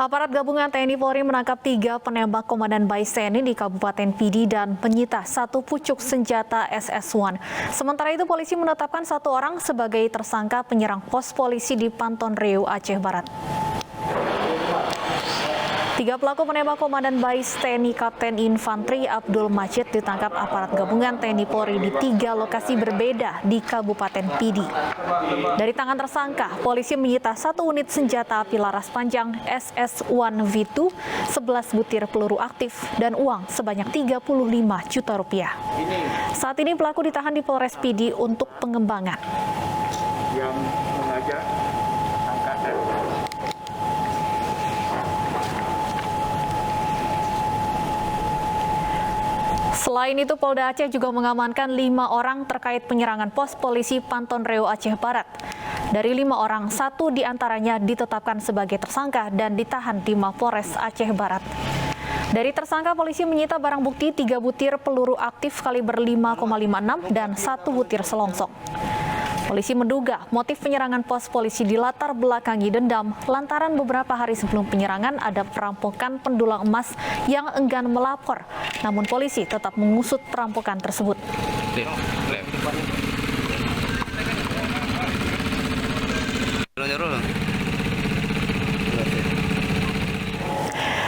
Aparat gabungan TNI Polri menangkap 3 penembak komandan Bais TNI di Kabupaten Pidi dan menyita 1 pucuk senjata SS1. Sementara itu polisi menetapkan 1 orang sebagai tersangka penyerang pos polisi di Panton Riau, Aceh Barat. 3 pelaku penembak komandan Bais TNI Kapten Infantri Abdul Majid ditangkap aparat gabungan TNI Polri di 3 lokasi berbeda di Kabupaten Pidi. Dari tangan tersangka, polisi menyita 1 unit senjata api laras panjang SS1V2, 11 butir peluru aktif, dan uang sebanyak 35 juta rupiah. Saat ini pelaku ditahan di Polres Pidi untuk pengembangan. Yang mengajak angkatan. Selain itu, Polda Aceh juga mengamankan 5 orang terkait penyerangan pos polisi Panton Riau, Aceh Barat. Dari 5 orang, 1 diantaranya ditetapkan sebagai tersangka dan ditahan di Mapolres Aceh Barat. Dari tersangka, polisi menyita barang bukti 3 butir peluru aktif kaliber 5,56 dan 1 butir selongsong. Polisi menduga motif penyerangan pos polisi dilatar belakangi dendam lantaran beberapa hari sebelum penyerangan ada perampokan pendulang emas yang enggan melapor. Namun polisi tetap mengusut perampokan tersebut.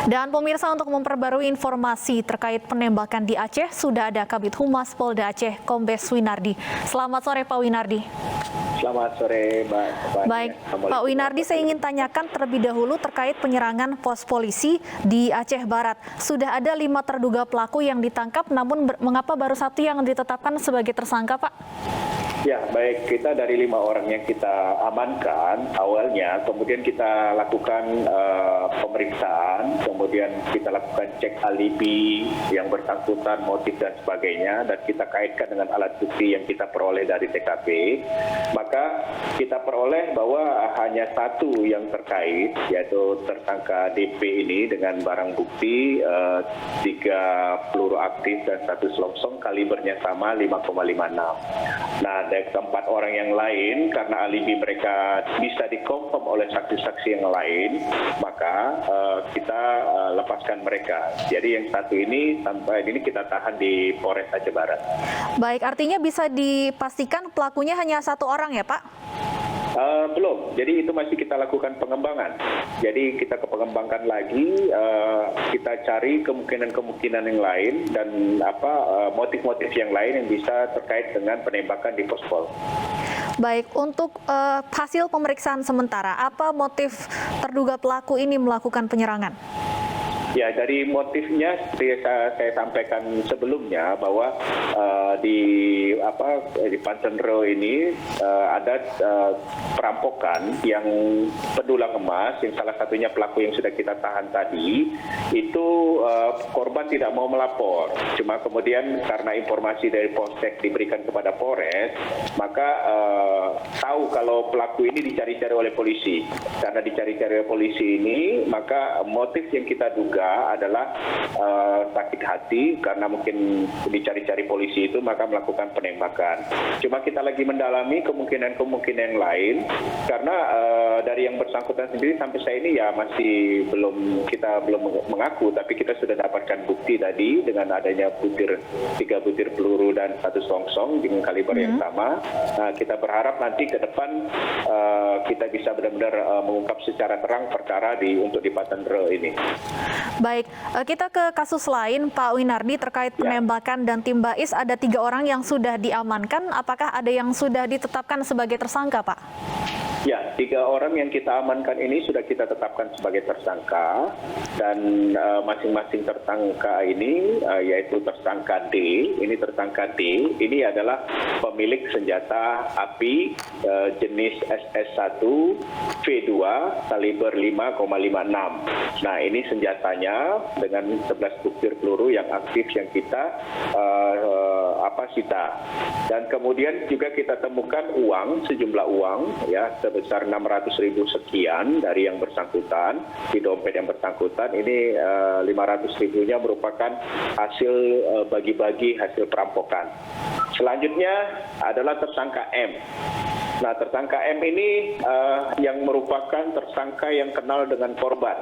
Dan pemirsa, untuk memperbarui informasi terkait penembakan di Aceh, sudah ada Kabid Humas Polda Aceh, Kombes Winardi. Selamat sore, Pak Winardi. Selamat sore, Mbak. Baik, Pak Winardi, saya ingin tanyakan terlebih dahulu terkait penyerangan pos polisi di Aceh Barat. Sudah ada 5 terduga pelaku yang ditangkap, namun mengapa baru 1 yang ditetapkan sebagai tersangka, Pak? Ya, baik. Kita dari 5 orang yang kita amankan awalnya, kemudian kita lakukan pemeriksaan, kemudian kita lakukan cek alibi yang bersangkutan, motif dan sebagainya, dan kita kaitkan dengan alat bukti yang kita peroleh dari TKP. Maka kita peroleh bahwa hanya 1 yang terkait, yaitu tersangka DP ini dengan barang bukti 3 peluru aktif dan 1 selongsong kalibernya sama 5,56. Nah, dari keempat orang yang lain, karena alibi mereka bisa dikonfirm oleh saksi-saksi yang lain, maka kita lepaskan mereka. Jadi yang 1 ini sampai ini kita tahan di Polres Aceh Barat. Baik, artinya bisa dipastikan pelakunya hanya 1 orang ya, Pak? Belum, jadi itu masih kita lakukan pengembangan. Jadi kita kepengembangkan lagi, kita cari kemungkinan-kemungkinan yang lain dan motif-motif yang lain yang bisa terkait dengan penembakan di Pospol. Baik, untuk hasil pemeriksaan sementara, apa motif terduga pelaku ini melakukan penyerangan? Ya, dari motifnya seperti saya sampaikan sebelumnya bahwa di Panton Riau ini ada perampokan yang pendulang emas, yang salah satunya pelaku yang sudah kita tahan tadi, itu korban tidak mau melapor. Cuma kemudian karena informasi dari Polsek diberikan kepada Polres, maka tahu kalau pelaku ini dicari-cari oleh polisi. Karena dicari-cari oleh polisi ini, maka motif yang kita duga adalah sakit hati karena mungkin dicari-cari polisi itu, maka melakukan penembakan. Cuma kita lagi mendalami kemungkinan-kemungkinan yang lain karena dari yang bersangkutan sendiri sampai saya ini ya masih kita belum mengaku, tapi kita sudah dapatkan bukti tadi dengan adanya 3 butir peluru dan 1 selongsong dengan kaliber yang sama. Nah, kita berharap nanti ke depan kita bisa benar-benar mengungkap secara terang perkara untuk di Panton Riau ini. Baik, kita ke kasus lain, Pak Winardi, terkait penembakan dan tim Bais. Ada 3 orang yang sudah diamankan. Apakah ada yang sudah ditetapkan sebagai tersangka, Pak? Ya, 3 orang yang kita amankan ini sudah kita tetapkan sebagai tersangka, dan masing-masing tersangka ini yaitu tersangka D. Ini tersangka D ini adalah pemilik senjata api jenis SS1 V2 kaliber 5,56. Nah, ini senjatanya dengan 11 butir peluru yang aktif yang kita sita. Dan kemudian juga kita temukan sejumlah uang ya sebesar 600.000 sekian dari yang bersangkutan di dompet yang bersangkutan. Ini 500.000-nya merupakan hasil bagi-bagi hasil perampokan. Selanjutnya adalah tersangka M. Nah, tersangka M ini yang merupakan tersangka yang kenal dengan korban.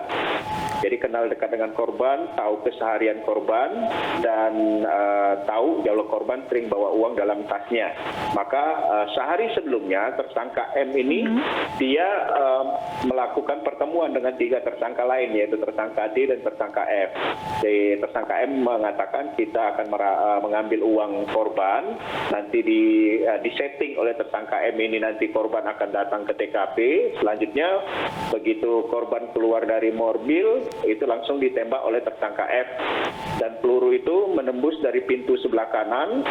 Jadi kenal dekat dengan korban, tahu keseharian korban, dan tahu kalau korban sering bawa uang dalam tasnya. Maka sehari sebelumnya tersangka M ini dia melakukan pertemuan dengan 3 tersangka lain, yaitu tersangka D dan tersangka F. Jadi tersangka M mengatakan kita akan mengambil uang korban, nanti disetting oleh tersangka M ini, nanti korban akan datang ke TKP. Selanjutnya begitu korban keluar dari mobil, itu langsung ditembak oleh tersangka F, dan peluru itu menembus dari pintu sebelah kanan.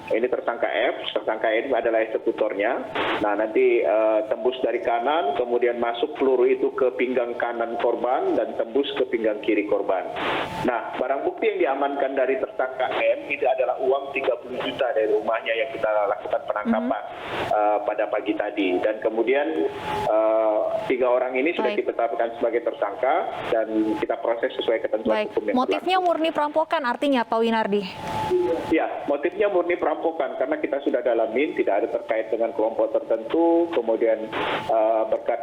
Ini tersangka F, tersangka ini adalah eksekutornya. Nah, nanti tembus dari kanan, kemudian masuk peluru itu ke pinggang kanan korban dan tembus ke pinggang kiri korban. Nah, barang bukti yang diamankan dari tersangka M itu adalah uang 30 juta dari rumahnya yang kita lakukan penangkapan pada pagi tadi. Dan kemudian 3 orang ini sudah ditetapkan sebagai tersangka dan kita proses sesuai ketentuan hukum yang berlaku. Motifnya murni perampokan artinya, Pak Winardi? Ya, motifnya murni perampokan karena kita sudah dalamin, tidak ada terkait dengan kelompok tertentu, kemudian berkat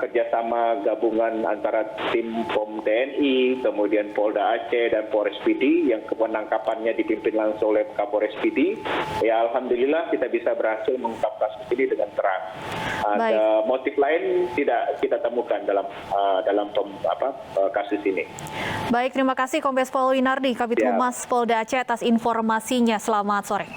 kerjasama gabungan antara tim POM TNI, kemudian Polda Aceh dan Polres PD yang penangkapannya dipimpin langsung oleh Kapolres PD. Ya, alhamdulillah kita bisa berhasil mengungkap kasus ini dengan terang. Ada motif lain tidak kita temukan dalam kasus ini. Baik, terima kasih Kombes Pol Winardi, Kabid Humas Polda Aceh atas informasinya. Selamat sore.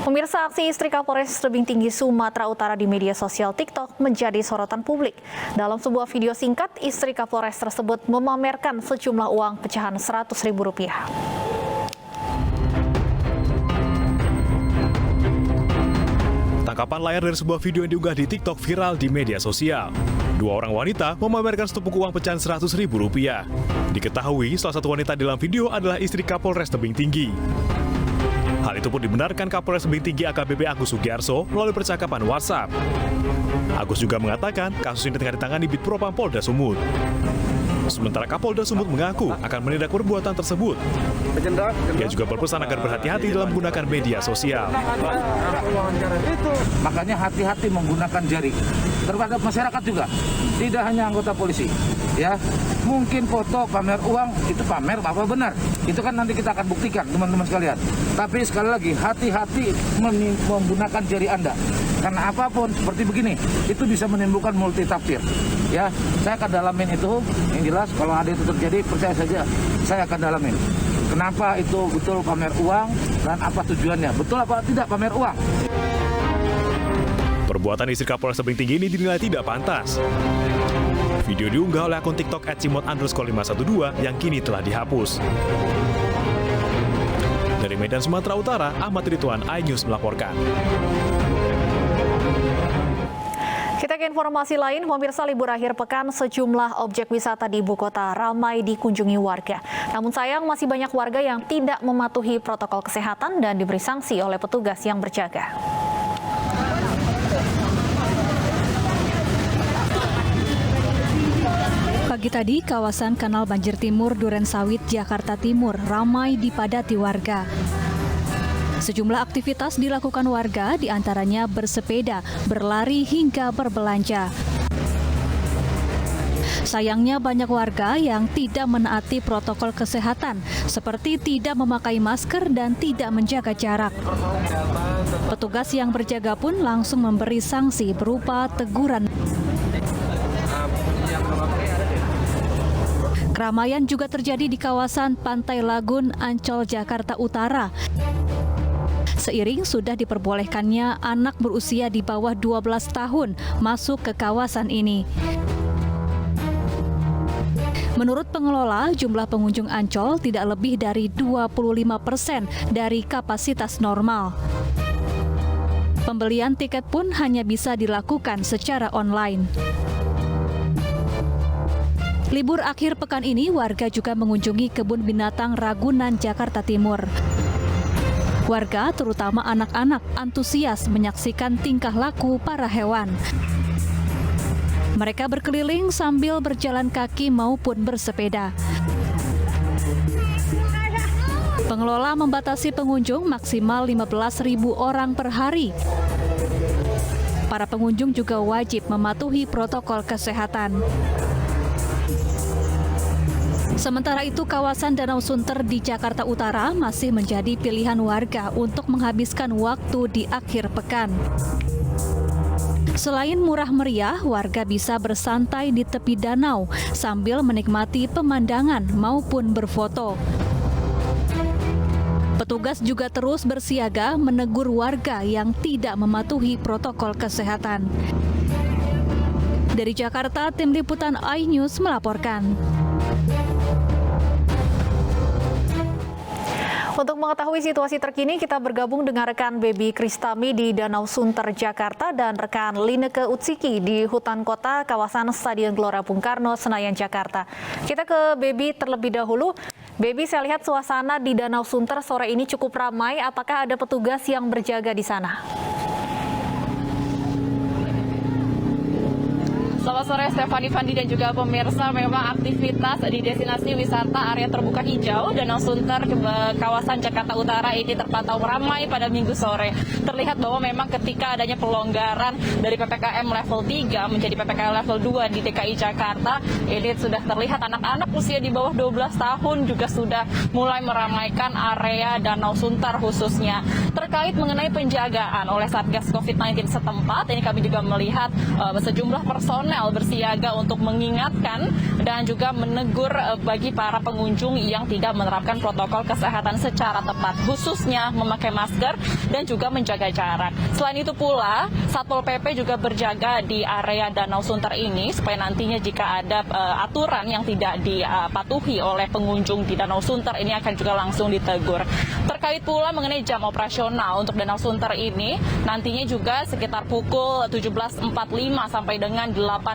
Pemirsa, aksi istri Kapolres Tebing Tinggi Sumatera Utara di media sosial TikTok menjadi sorotan publik. Dalam sebuah video singkat, istri Kapolres tersebut memamerkan sejumlah uang pecahan Rp100.000. Tangkapan layar dari sebuah video yang diunggah di TikTok viral di media sosial. 2 orang wanita memamerkan setumpuk uang pecahan Rp100.000. Diketahui salah satu wanita dalam video adalah istri Kapolres Tebing Tinggi. Hal itu pun dibenarkan Kapolres Tebing Tinggi AKBP Agus Sugiarso melalui percakapan WhatsApp. Agus juga mengatakan kasus ini tengah ditangani Bid Propam Polda Sumut. Sementara Kapolda Sumut mengaku akan menindak perbuatan tersebut. Ia juga berpesan agar berhati-hati dalam menggunakan media sosial. Makanya hati-hati menggunakan jari. Terhadap masyarakat juga, tidak hanya anggota polisi. Ya, mungkin foto pamer uang itu pamer apa benar? Itu kan nanti kita akan buktikan, teman-teman sekalian. Tapi sekali lagi, hati-hati menggunakan jari Anda. Karena apapun seperti begini, itu bisa menimbulkan multitafsir. Ya, saya akan dalamin itu. Yang jelas kalau ada itu terjadi, percaya saja, saya akan dalamin. Kenapa itu betul pamer uang dan apa tujuannya? Betul apa tidak pamer uang? Perbuatan istri Kapolres Tebing Tinggi ini dinilai tidak pantas. Video diunggah oleh akun TikTok @cimot_512 yang kini telah dihapus. Dari Medan, Sumatera Utara, Ahmad Ridwan, iNews melaporkan. Kita ke informasi lain, pemirsa, libur akhir pekan sejumlah objek wisata di ibu kota ramai dikunjungi warga. Namun sayang masih banyak warga yang tidak mematuhi protokol kesehatan dan diberi sanksi oleh petugas yang berjaga. Pagi tadi, kawasan Kanal Banjir Timur, Durensawit, Jakarta Timur ramai dipadati warga. Sejumlah aktivitas dilakukan warga, diantaranya bersepeda, berlari, hingga berbelanja. Sayangnya banyak warga yang tidak menaati protokol kesehatan, seperti tidak memakai masker dan tidak menjaga jarak. Petugas yang berjaga pun langsung memberi sanksi berupa teguran. Keramaian juga terjadi di kawasan Pantai Lagun, Ancol, Jakarta Utara. Seiring sudah diperbolehkannya anak berusia di bawah 12 tahun masuk ke kawasan ini. Menurut pengelola, jumlah pengunjung Ancol tidak lebih dari 25% dari kapasitas normal. Pembelian tiket pun hanya bisa dilakukan secara online. Libur akhir pekan ini, warga juga mengunjungi kebun binatang Ragunan, Jakarta Timur. Warga, terutama anak-anak, antusias menyaksikan tingkah laku para hewan. Mereka berkeliling sambil berjalan kaki maupun bersepeda. Pengelola membatasi pengunjung maksimal 15.000 orang per hari. Para pengunjung juga wajib mematuhi protokol kesehatan. Sementara itu, kawasan Danau Sunter di Jakarta Utara masih menjadi pilihan warga untuk menghabiskan waktu di akhir pekan. Selain murah meriah, warga bisa bersantai di tepi danau sambil menikmati pemandangan maupun berfoto. Petugas juga terus bersiaga menegur warga yang tidak mematuhi protokol kesehatan. Dari Jakarta, tim liputan iNews melaporkan. Untuk mengetahui situasi terkini, kita bergabung dengan rekan Baby Kristami di Danau Sunter, Jakarta, dan rekan Lineke Utsiki di Hutan Kota kawasan Stadion Gelora Bung Karno, Senayan, Jakarta. Kita ke Baby terlebih dahulu. Baby, saya lihat suasana di Danau Sunter sore ini cukup ramai. Apakah ada petugas yang berjaga di sana? Selamat sore Stefani, Fandi, dan juga pemirsa. Memang aktivitas di destinasi wisata area terbuka hijau Danau Sunter kawasan Jakarta Utara ini terpantau ramai pada Minggu sore. Terlihat bahwa memang ketika adanya pelonggaran dari PPKM level 3 menjadi PPKM level 2 di DKI Jakarta, ini sudah terlihat anak-anak usia di bawah 12 tahun juga sudah mulai meramaikan area Danau Sunter khususnya. Terkait mengenai penjagaan oleh Satgas COVID-19 setempat, ini kami juga melihat sejumlah personel bersiaga untuk mengingatkan dan juga menegur bagi para pengunjung yang tidak menerapkan protokol kesehatan secara tepat, khususnya memakai masker dan juga menjaga jarak. Selain itu pula, Satpol PP juga berjaga di area Danau Sunter ini supaya nantinya jika ada aturan yang tidak dipatuhi oleh pengunjung di Danau Sunter ini akan juga langsung ditegur. Terkait pula mengenai jam operasional untuk Danau Sunter ini, nantinya juga sekitar pukul 17.45 sampai dengan 18.00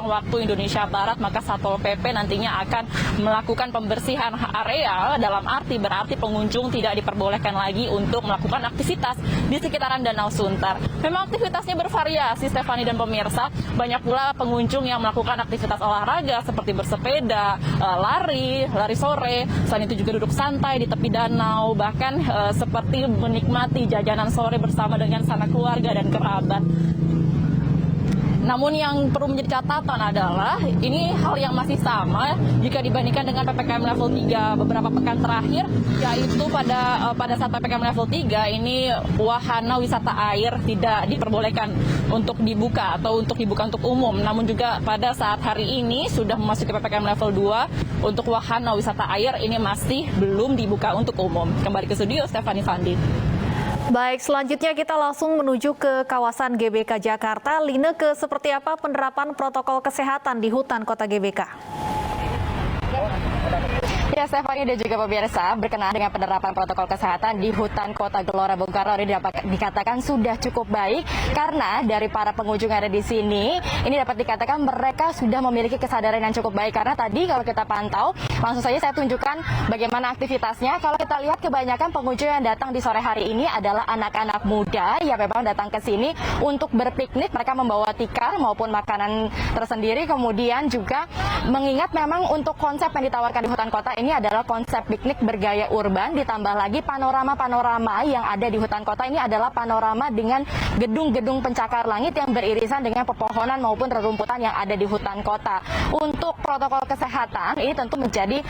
waktu Indonesia Barat, maka Satpol PP nantinya akan melakukan pembersihan area, dalam arti berarti pengunjung tidak diperbolehkan lagi untuk melakukan aktivitas di sekitaran Danau Sunter. Memang aktivitasnya bervariasi, Stefani dan pemirsa. Banyak pula pengunjung yang melakukan aktivitas olahraga seperti bersepeda, lari sore, selain itu juga duduk santai di tepi danau, bahkan seperti menikmati jajanan sore bersama dengan sanak keluarga dan kerabat. Namun yang perlu menjadi catatan adalah ini hal yang masih sama jika dibandingkan dengan PPKM level 3 beberapa pekan terakhir, yaitu pada saat PPKM level 3 ini wahana wisata air tidak diperbolehkan untuk dibuka atau untuk dibuka untuk umum. Namun juga pada saat hari ini sudah memasuki PPKM level 2 untuk wahana wisata air ini masih belum dibuka untuk umum. Kembali ke studio, Stefani, Fandi. Baik, selanjutnya kita langsung menuju ke kawasan GBK Jakarta. Lineke, seperti apa penerapan protokol kesehatan di hutan kota GBK? Ya, Stefani dan juga pemirsa, berkenaan dengan penerapan protokol kesehatan di hutan kota Gelora Bung Karno ini dikatakan sudah cukup baik karena dari para pengunjung yang ada di sini, ini dapat dikatakan mereka sudah memiliki kesadaran yang cukup baik. Karena tadi kalau kita pantau, langsung saja saya tunjukkan bagaimana aktivitasnya. Kalau kita lihat kebanyakan pengunjung yang datang di sore hari ini adalah anak-anak muda yang memang datang ke sini untuk berpiknik. Mereka membawa tikar maupun makanan tersendiri. Kemudian juga mengingat memang untuk konsep yang ditawarkan di hutan kota ini adalah konsep piknik bergaya urban, ditambah lagi panorama-panorama yang ada di hutan kota ini adalah panorama dengan gedung-gedung pencakar langit yang beririsan dengan pepohonan maupun rerumputan yang ada di hutan kota. Untuk protokol kesehatan ini tentu menjadi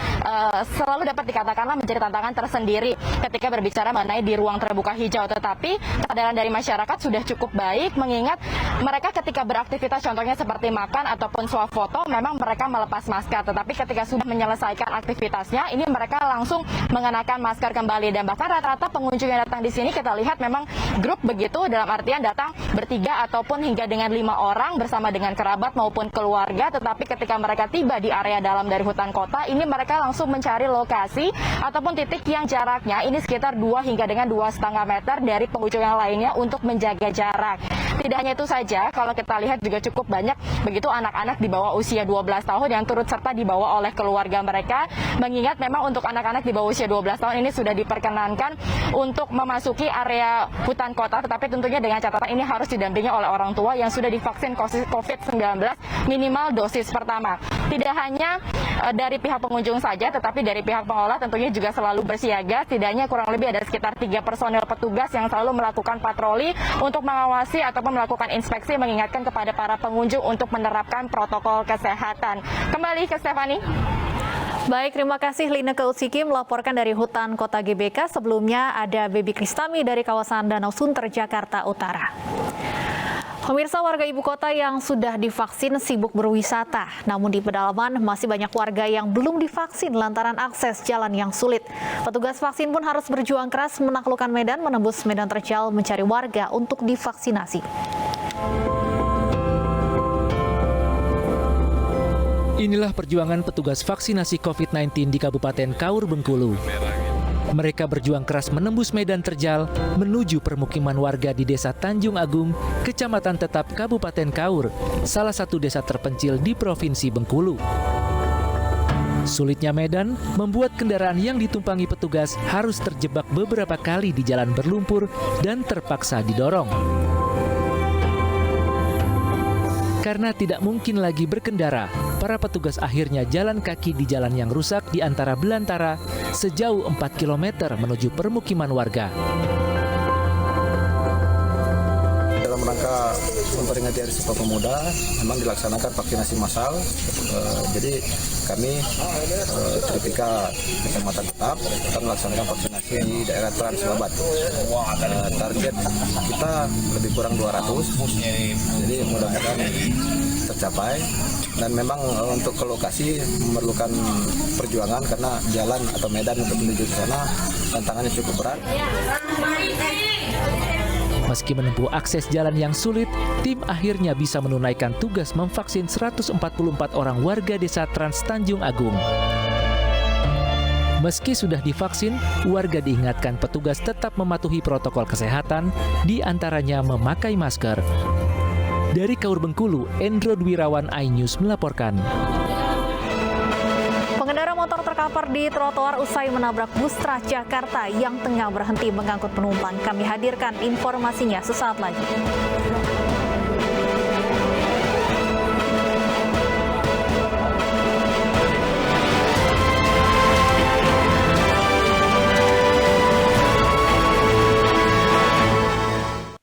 selalu dapat dikatakanlah menjadi tantangan tersendiri ketika berbicara mengenai di ruang terbuka hijau, tetapi kesadaran dari masyarakat sudah cukup baik, mengingat mereka ketika beraktivitas contohnya seperti makan ataupun swafoto memang mereka melepas masker, tetapi ketika sudah menyelesaikan aktivitasnya ini mereka langsung mengenakan masker kembali. Dan bahkan rata-rata pengunjung yang datang di sini kita lihat memang grup begitu, dalam artian datang bertiga ataupun hingga dengan 5 orang bersama dengan kerabat maupun keluarga. Tetapi ketika mereka tiba di area dalam dari hutan kota ini mereka langsung mencari lokasi ataupun titik yang jaraknya ini sekitar 2 hingga dengan 2,5 meter dari pengunjung yang lainnya untuk menjaga jarak. Tidak hanya itu saja, kalau kita lihat juga cukup banyak begitu anak-anak di bawah usia 12 tahun yang turut serta dibawa oleh keluarga mereka, mengingat memang untuk anak-anak di bawah usia 12 tahun ini sudah diperkenankan untuk memasuki area hutan kota, tetapi tentunya dengan catatan ini harus didampingi oleh orang tua yang sudah divaksin COVID-19 minimal dosis pertama. Tidak hanya dari pihak pengunjung saja, tetapi dari pihak pengelola tentunya juga selalu bersiaga. Setidaknya kurang lebih ada sekitar 3 personel petugas yang selalu melakukan patroli untuk mengawasi ataupun ataupun melakukan inspeksi mengingatkan kepada para pengunjung untuk menerapkan protokol kesehatan. Kembali ke Stefani. Baik, terima kasih Lineke Utsiki melaporkan dari Hutan Kota GBK. Sebelumnya ada Baby Kristami dari kawasan Danau Sunter, Jakarta Utara. Pemirsa, warga ibu kota yang sudah divaksin sibuk berwisata. Namun di pedalaman masih banyak warga yang belum divaksin lantaran akses jalan yang sulit. Petugas vaksin pun harus berjuang keras menaklukkan medan, menembus medan terjal mencari warga untuk divaksinasi. Inilah perjuangan petugas vaksinasi COVID-19 di Kabupaten Kaur, Bengkulu. Mereka berjuang keras menembus medan terjal menuju permukiman warga di Desa Tanjung Agung, Kecamatan Tetap, Kabupaten Kaur, salah satu desa terpencil di Provinsi Bengkulu. Sulitnya medan membuat kendaraan yang ditumpangi petugas harus terjebak beberapa kali di jalan berlumpur dan terpaksa didorong. Karena tidak mungkin lagi berkendara, para petugas akhirnya jalan kaki di jalan yang rusak di antara belantara sejauh 4 km menuju permukiman warga. Dalam rangka memperingati Hari Sumpah Pemuda, memang dilaksanakan vaksinasi massal. Jadi kami Tripika Kecamatan Tetap akan melaksanakan vaksinasi di daerah Trans Babat. Target kita lebih kurang 200, jadi mudah-mudahan tercapai. Dan memang untuk ke lokasi memerlukan perjuangan karena jalan atau medan untuk menuju ke sana tantangannya cukup berat. Meski menempuh akses jalan yang sulit, tim akhirnya bisa menunaikan tugas memvaksin 144 orang warga desa Trans Tanjung Agung. Meski sudah divaksin, warga diingatkan petugas tetap mematuhi protokol kesehatan, di antaranya memakai masker. Dari Kaur, Bengkulu, Endro Dwirawan, iNews melaporkan. Pengendara motor terkapar di trotoar usai menabrak bus Transjakarta yang tengah berhenti mengangkut penumpang. Kami hadirkan informasinya sesaat lagi.